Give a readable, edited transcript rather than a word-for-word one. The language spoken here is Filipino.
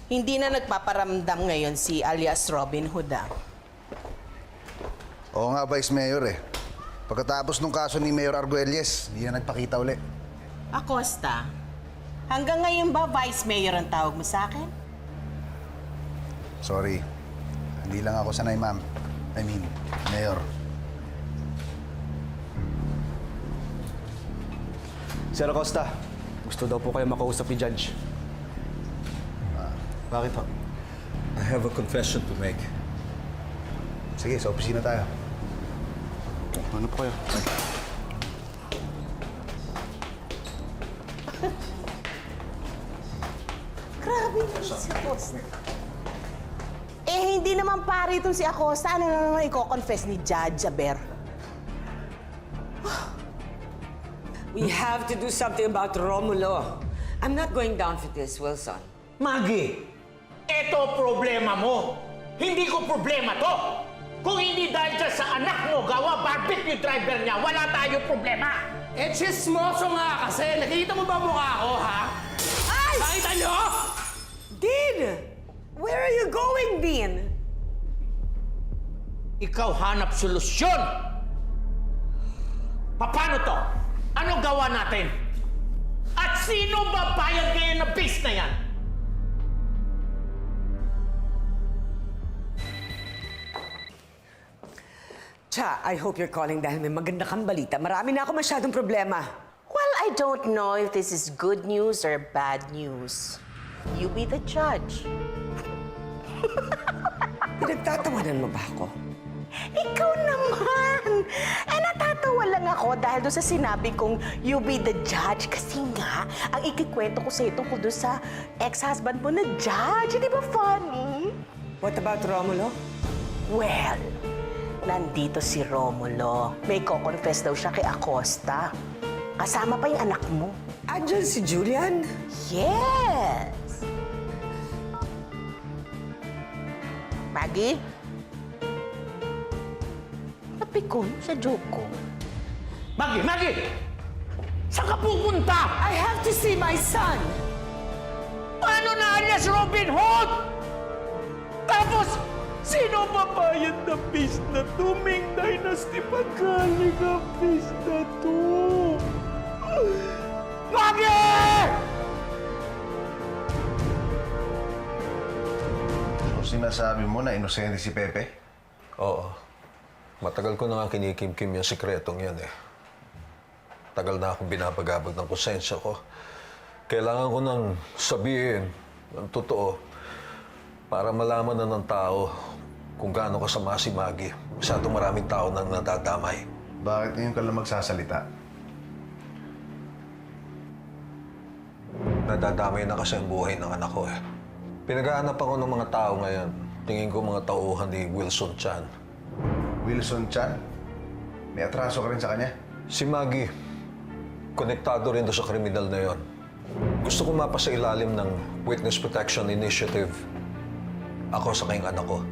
Hindi na nagpaparamdam ngayon si alias Robin Hood, ah. Oo nga, Vice Mayor eh. Pagkatapos nung kaso ni Mayor Arguelles, hindi na nagpakita uli. Acosta, hanggang ngayon ba Vice Mayor ang tawag mo sa akin? Sorry. Hindi lang ako sanay, ma'am. I mean, Mayor. Sir Acosta, gusto daw po kayo makausap ni Judge. Bakit ho? I have a confession to make. Sige, sa opisina tayo. Ano po kayo? Grabe naman si Acosta. Hindi naman pare itong si Acosta. Ano naman i-confess ni Judge Aber? We have to do something about Romulo. I'm not going down for this, Wilson. Maggie, eto problema mo. Hindi ko problema to. Kung hindi dahil dyan sa anak mo, gawa barbecue driver niya, wala tayo problema. Chismoso nga kasi. Nakikita mo ba mukha ko, ha? Ay! Nakita nyo? Dean! Where are you going, Dean? Ikaw hanap solusyon. Paano to? Anong gawa natin? At sino ba bayad ngayon ng base na yan? Cha, I hope you're calling dahil may maganda kang balita. Marami na ako masyadong problema. Well, I don't know if this is good news or bad news. You be the judge. Pinagtatawanan mo ba ako? Ikaw naman! Natatawa lang ako dahil doon sa sinabi kong you be the judge. Kasi nga, ang ikikwento ko sa'yo tungkol doon sa ex-husband mo na judge. Di ba funny? What about Romulo? Well, nandito si Romulo. May ko-confess daw siya kay Acosta. Kasama pa yung anak mo. Andyan si Julian? Yes! Maggie? Napikon sa joke ko. Maggie! Saan ka pupunta? I have to see my son! Paano na alias Robin Hood? Tapos, sino babayad ng base na to? Ming Dynasty pagkaling ang base na to. Maggie! So, sinasabi mo na inosente si Pepe? Oo. Matagal ko na nga kinikimkim yung sikretong yan eh. Tagal na akong binabagabag ng konsensya ko. Kailangan ko nang sabihin ng totoo para malaman na ng tao kung gaano kasama si Maggie. Masyadong maraming tao nang nadadamay. Bakit ngayon ka lang magsasalita? Nadadamay na kasi ang buhay ng anak ko eh. Pinag-aanap ako ng mga tao ngayon. Tingin ko mga tauhan ni Wilson Chan. Wilson Chan? May atraso ka rin sa kanya? Si Maggie, konektado rin doon sa kriminal na yon. Gusto ko mapasa ilalim ng Witness Protection Initiative. Ako sa kayong anak ko.